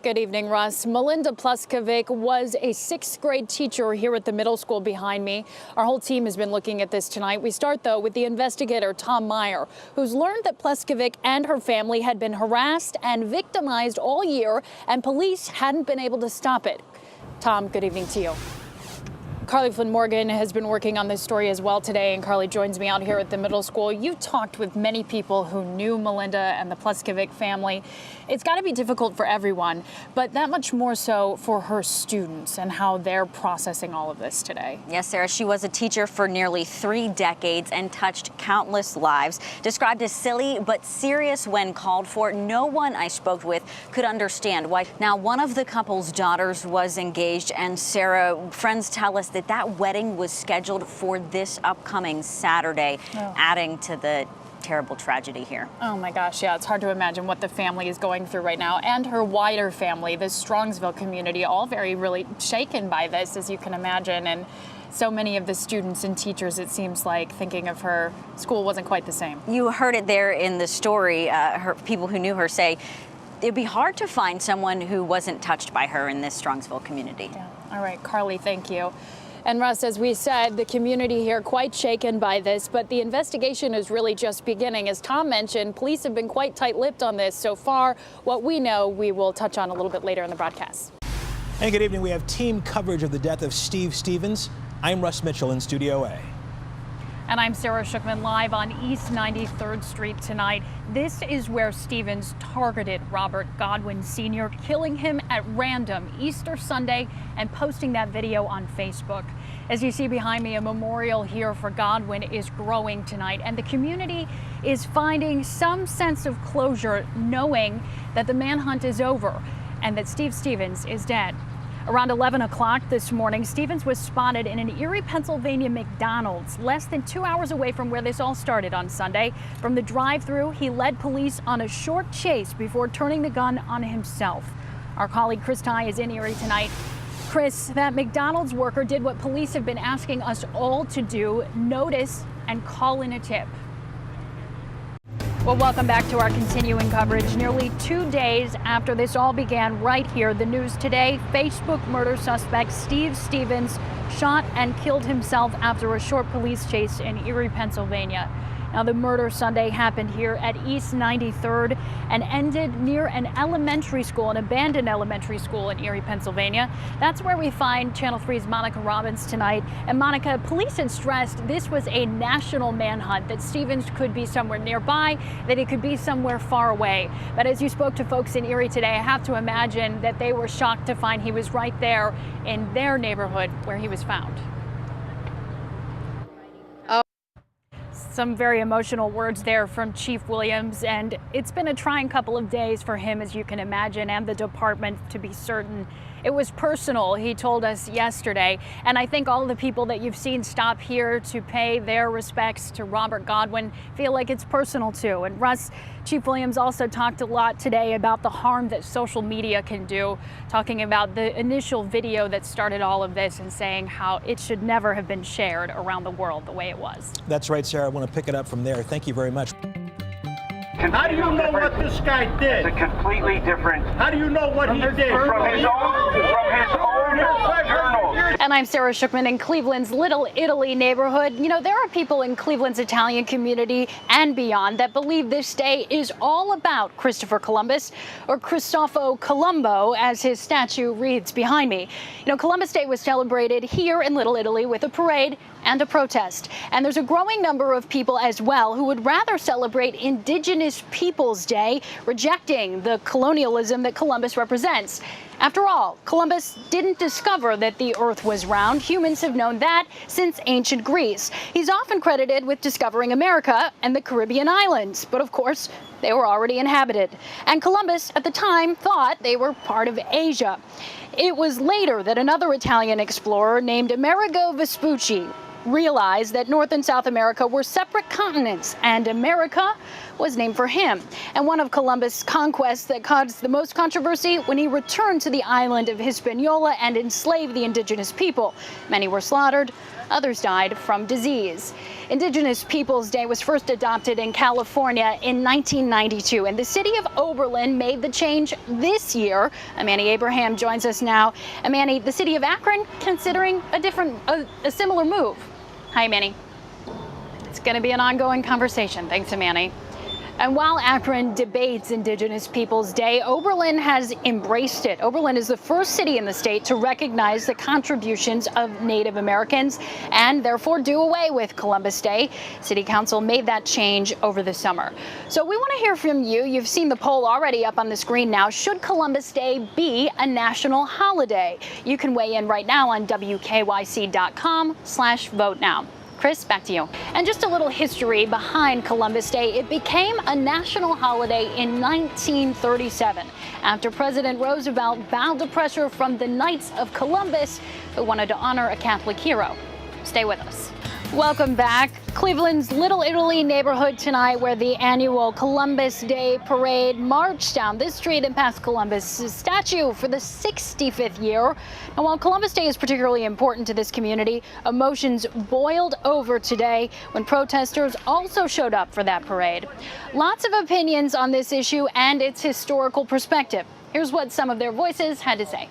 Good evening, Russ. Melinda Pleskovic was a 6th grade teacher here at the middle school behind me. Our whole team has been looking at this tonight. We start, though, with the investigator, Tom Meyer, who's learned that Pleskovic and her family had been harassed and victimized all year, and police hadn't been able to stop it. Tom, good evening to you. Carly Flynn Morgan has been working on this story as well today, and Carly joins me out here at the middle school. You talked with many people who knew Melinda and the Pleskovic family. It's got to be difficult for everyone, but that much more so for her students and how they're processing all of this today. Yes, Sarah, she was a teacher for nearly 3 decades and touched countless lives. Described as silly but serious when called for, no one I spoke with could understand why. Now, one of the couple's daughters was engaged, and Sarah, friends tell us that wedding was scheduled for this upcoming Saturday, adding to the terrible tragedy here. Oh my gosh, yeah, it's hard to imagine what the family is going through right now, and her wider family, the Strongsville community, all really shaken by this, as you can imagine. And so many of the students and teachers, it seems like, thinking of her school wasn't quite the same. You heard it there in the story. People who knew her say it'd be hard to find someone who wasn't touched by her in this Strongsville community. Yeah. All right, Carly, thank you. And Russ, as we said, the community here quite shaken by this, but the investigation is really just beginning. As Tom mentioned, police have been quite tight-lipped on this so far. What we know, we will touch on a little bit later in the broadcast. And good evening. We have team coverage of the death of Steve Stevens. I'm Russ Mitchell in Studio A. And I'm Sara Shookman, live on East 93rd Street tonight. This is where Stevens targeted Robert Godwin Sr., killing him at random Easter Sunday and posting that video on Facebook. As you see behind me, a memorial here for Godwin is growing tonight, and the community is finding some sense of closure, knowing that the manhunt is over and that Steve Stevens is dead. Around 11 o'clock this morning, Stevens was spotted in an Erie, Pennsylvania McDonald's, less than 2 hours away from where this all started on Sunday. From the drive-thru, he led police on a short chase before turning the gun on himself. Our colleague Chris Ty is in Erie tonight. Chris, that McDonald's worker did what police have been asking us all to do: notice and call in a tip. Well, welcome back to our continuing coverage. Nearly 2 days after this all began right here, the news today: Facebook murder suspect Steve Stevens shot and killed himself after a short police chase in Erie, Pennsylvania. Now, the murder Sunday happened here at East 93rd and ended near an elementary school, an abandoned elementary school in Erie, Pennsylvania. That's where we find Channel 3's Monica Robbins tonight. And Monica, police had stressed this was a national manhunt, that Stevens could be somewhere nearby, that he could be somewhere far away. But as you spoke to folks in Erie today, I have to imagine that they were shocked to find he was right there in their neighborhood where he was found. Some very emotional words there from Chief Williams, and it's been a trying couple of days for him, as you can imagine, and the department, to be certain. It was personal, he told us yesterday, and I think all the people that you've seen stop here to pay their respects to Robert Godwin feel like it's personal too. And Russ, Chief Williams also talked a lot today about the harm that social media can do, talking about the initial video that started all of this and saying how it should never have been shared around the world the way it was. That's right, Sarah. I want to pick it up from there. Thank you very much. How do you know what this guy did? It's a completely different. How do you know what he did? From his own journals. And I'm Sara Shookman in Cleveland's Little Italy neighborhood. You know, there are people in Cleveland's Italian community and beyond that believe this day is all about Christopher Columbus, or Cristoforo Colombo, as his statue reads behind me. You know, Columbus Day was celebrated here in Little Italy with a parade and a protest. And there's a growing number of people as well who would rather celebrate Indigenous Peoples Day, rejecting the colonialism that Columbus represents. After all, Columbus didn't discover that the earth was round. Humans have known that since ancient Greece. He's often credited with discovering America and the Caribbean islands, but of course, they were already inhabited. And Columbus, at the time, thought they were part of Asia. It was later that another Italian explorer named Amerigo Vespucci realized that North and South America were separate continents, and America was named for him. And one of Columbus' conquests that caused the most controversy when he returned to the island of Hispaniola and enslaved the indigenous people. Many were slaughtered, others died from disease. Indigenous Peoples Day was first adopted in California in 1992, and the city of Oberlin made the change this year. Manny Abraham joins us now. Manny, the city of Akron considering a similar move. Hi, Manny. It's going to be an ongoing conversation. Thanks, Manny. And while Akron debates Indigenous Peoples Day, Oberlin has embraced it. Oberlin is the first city in the state to recognize the contributions of Native Americans and therefore do away with Columbus Day. City Council made that change over the summer. So we want to hear from you. You've seen the poll already up on the screen now. Should Columbus Day be a national holiday? You can weigh in right now on WKYC.com/vote now. Chris, back to you. And just a little history behind Columbus Day. It became a national holiday in 1937 after President Roosevelt bowed to pressure from the Knights of Columbus, who wanted to honor a Catholic hero. Stay with us. Welcome back. Cleveland's Little Italy neighborhood tonight, where the annual Columbus Day parade marched down this street and past Columbus' statue for the 65th year. And while Columbus Day is particularly important to this community, emotions boiled over today when protesters also showed up for that parade. Lots of opinions on this issue and its historical perspective. Here's what some of their voices had to say.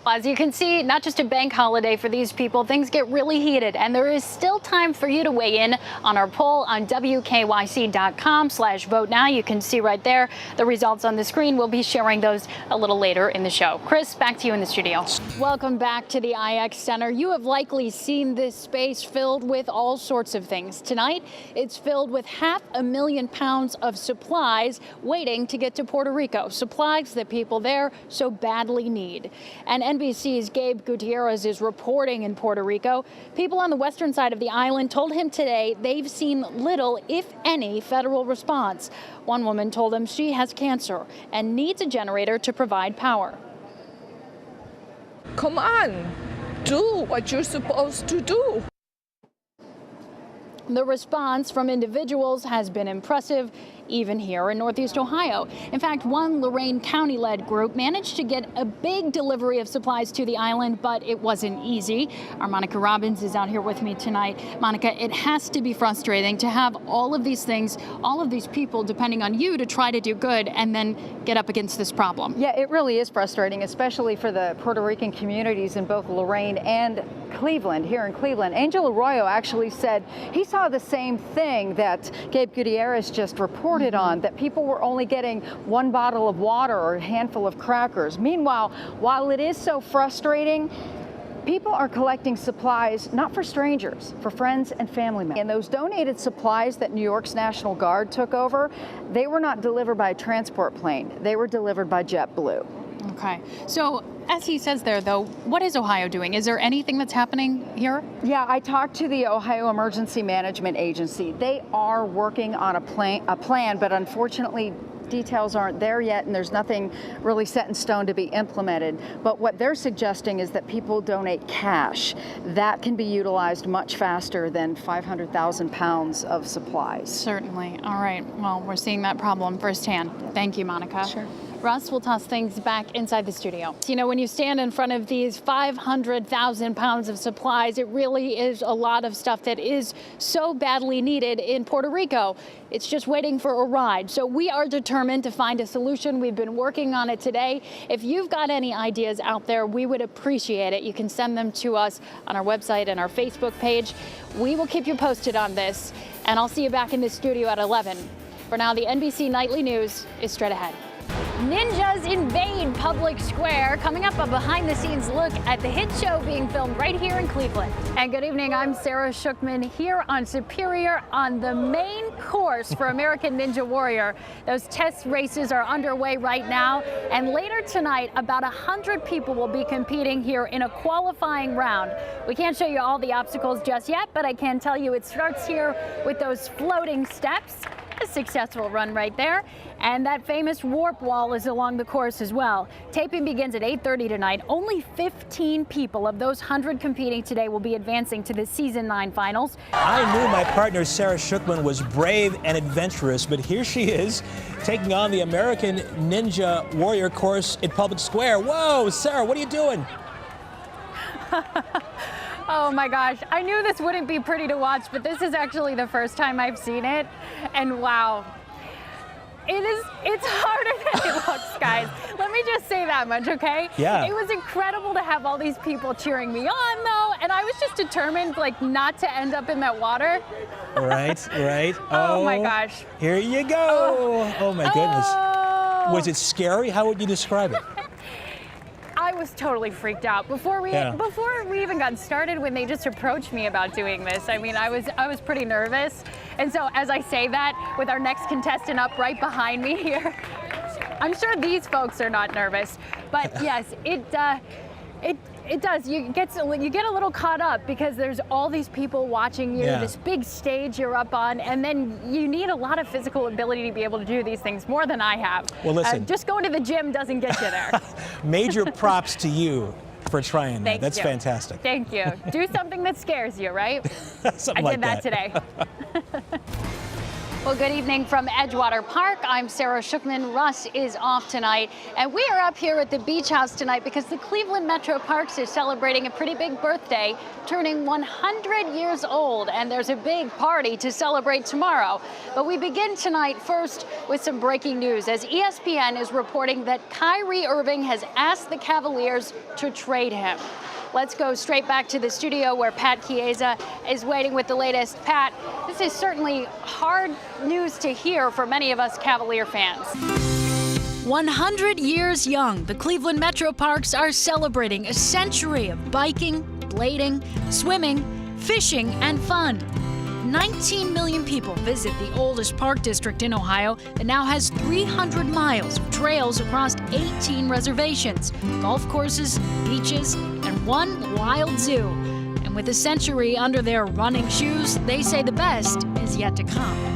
As you can see, not just a bank holiday for these people, things get really heated, and there is still time for you to weigh in on our poll on WKYC.com/vote now. You can see right there the results on the screen. We'll be sharing those a little later in the show. Chris, back to you in the studio. Welcome back to the IX Center. You have likely seen this space filled with all sorts of things. Tonight, it's filled with 500,000 pounds of supplies waiting to get to Puerto Rico, supplies that people there so badly need. And NBC's Gabe Gutierrez is reporting in Puerto Rico. People on the western side of the island told him today they've seen little, if any, federal response. One woman told him she has cancer and needs a generator to provide power. Come on, do what you're supposed to do. The response from individuals has been impressive, even here in Northeast Ohio. In fact, one Lorain County-led group managed to get a big delivery of supplies to the island, but it wasn't easy. Our Monica Robbins is out here with me tonight. Monica, it has to be frustrating to have all of these things, all of these people depending on you to try to do good and then get up against this problem. Yeah, it really is frustrating, especially for the Puerto Rican communities in both Lorain and Cleveland, here in Cleveland. Angel Arroyo actually said he saw the same thing that Gabe Gutierrez just reported on, that people were only getting one bottle of water or a handful of crackers. Meanwhile, while it is so frustrating, people are collecting supplies not for strangers, for friends and family members. And those donated supplies that New York's National Guard took over, they were not delivered by a transport plane. They were delivered by JetBlue. Okay. So as he says there, though, what is Ohio doing? Is there anything that's happening here? Yeah, I talked to the Ohio Emergency Management Agency. They are working on a plan, but unfortunately, details aren't there yet, and there's nothing really set in stone to be implemented. But what they're suggesting is that people donate cash. That can be utilized much faster than 500,000 pounds of supplies. Certainly. All right. Well, we're seeing that problem firsthand. Thank you, Monica. Sure. Russ, we'll toss things back inside the studio. You know, when you stand in front of these 500,000 pounds of supplies, it really is a lot of stuff that is so badly needed in Puerto Rico. It's just waiting for a ride. So we are determined to find a solution. We've been working on it today. If you've got any ideas out there, we would appreciate it. You can send them to us on our website and our Facebook page. We will keep you posted on this, and I'll see you back in the studio at 11. For now, the NBC Nightly News is straight ahead. Ninjas invade public square. Coming up, a behind-the-scenes look at the hit show being filmed right here in Cleveland. And good evening, I'm Sara Shookman here on Superior on the main course for American Ninja Warrior. Those test races are underway right now, and later tonight, about 100 people will be competing here in a qualifying round. We can't show you all the obstacles just yet, but I can tell you it starts here with those floating steps. A successful run right there. And that famous warp wall is along the course as well. Taping begins at 8:30 tonight. Only 15 people of those 100 competing today will be advancing to the Season 9 finals. I knew my partner Sara Shookman was brave and adventurous, but here she is taking on the American Ninja Warrior course at Public Square. Whoa, Sara, what are you doing? Oh my gosh, I knew this wouldn't be pretty to watch, but this is actually the first time I've seen it, and wow. It's harder than it looks, guys. Let me just say that much, okay? Yeah. It was incredible to have all these people cheering me on, though, and I was just determined, like, not to end up in that water. Right, right. Oh my gosh. Here you go. Oh my goodness. Oh. Was it scary? How would you describe it? I was totally freaked out before we even got started. When they just approached me about doing this, I mean, I was pretty nervous. And so as I say that, with our next contestant up right behind me here, I'm sure these folks are not nervous. But yes, it does. You get a little caught up because there's all these people watching you, this big stage you're up on, and then you need a lot of physical ability to be able to do these things, more than I have. Well, listen. Just going to the gym doesn't get you there. Major props to you for trying that. Thank That's you. fantastic. Thank you. Do something that scares you, right? Something I like did that today. Well, good evening from Edgewater Park. I'm Sara Shookman. Russ is off tonight, and we are up here at the Beach House tonight because the Cleveland Metro Parks is celebrating a pretty big birthday, turning 100 years old, and there's a big party to celebrate tomorrow. But we begin tonight first with some breaking news, as ESPN is reporting that Kyrie Irving has asked the Cavaliers to trade him. Let's go straight back to the studio where Pat Chiesa is waiting with the latest. Pat, this is certainly hard news to hear for many of us Cavalier fans. 100 years young, the Cleveland Metro Parks are celebrating a century of biking, blading, swimming, fishing, and fun. 19 million people visit the oldest park district in Ohio that now has 300 miles of trails across 18 reservations, golf courses, beaches, and one wild zoo. And with a century under their running shoes, they say the best is yet to come.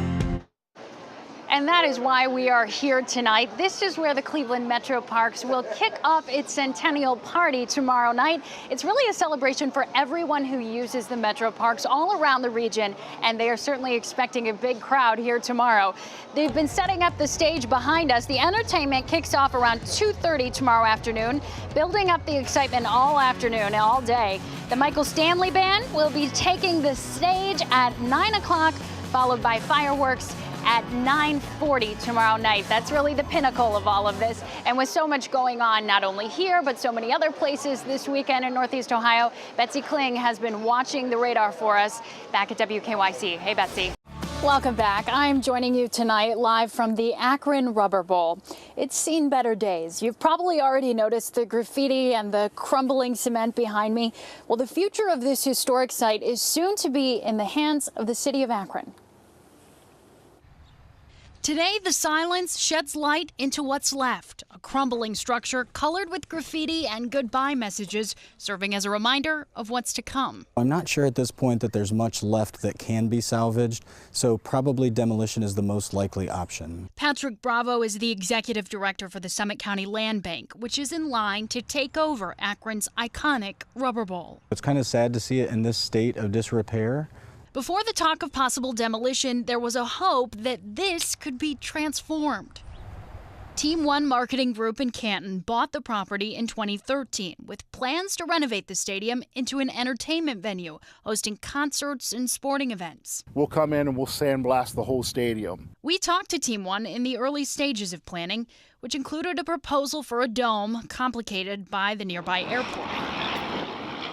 And that is why we are here tonight. This is where the Cleveland Metro Parks will kick off its centennial party tomorrow night. It's really a celebration for everyone who uses the Metro Parks all around the region, and they are certainly expecting a big crowd here tomorrow. They've been setting up the stage behind us. The entertainment kicks off around 2:30 tomorrow afternoon, building up the excitement all afternoon, all day. The Michael Stanley Band will be taking the stage at 9 o'clock, followed by fireworks at 9:40 tomorrow night. That's really the pinnacle of all of this. And with so much going on, not only here, but so many other places this weekend in Northeast Ohio, Betsy Kling has been watching the radar for us back at WKYC. Hey, Betsy. Welcome back. I'm joining you tonight live from the Akron Rubber Bowl. It's seen better days. You've probably already noticed the graffiti and the crumbling cement behind me. Well, the future of this historic site is soon to be in the hands of the city of Akron. Today, the silence sheds light into what's left, a crumbling structure colored with graffiti and goodbye messages, serving as a reminder of what's to come. I'm not sure at this point that there's much left that can be salvaged, so probably demolition is the most likely option. Patrick Bravo is the executive director for the Summit County Land Bank, which is in line to take over Akron's iconic Rubber Bowl. It's kind of sad to see it in this state of disrepair. Before the talk of possible demolition, there was a hope that this could be transformed. Team One Marketing Group in Canton bought the property in 2013 with plans to renovate the stadium into an entertainment venue, hosting concerts and sporting events. We'll come in and we'll sandblast the whole stadium. We talked to Team One in the early stages of planning, which included a proposal for a dome complicated by the nearby airport.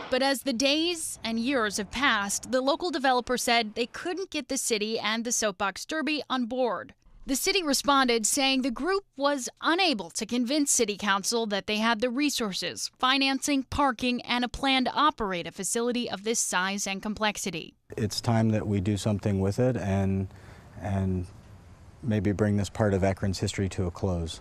But as the days and years have passed, the local developer said they couldn't get the city and the Soapbox Derby on board. The city responded, saying the group was unable to convince City Council that they had the resources, financing, parking, and a plan to operate a facility of this size and complexity. It's time that we do something with it and maybe bring this part of Akron's history to a close.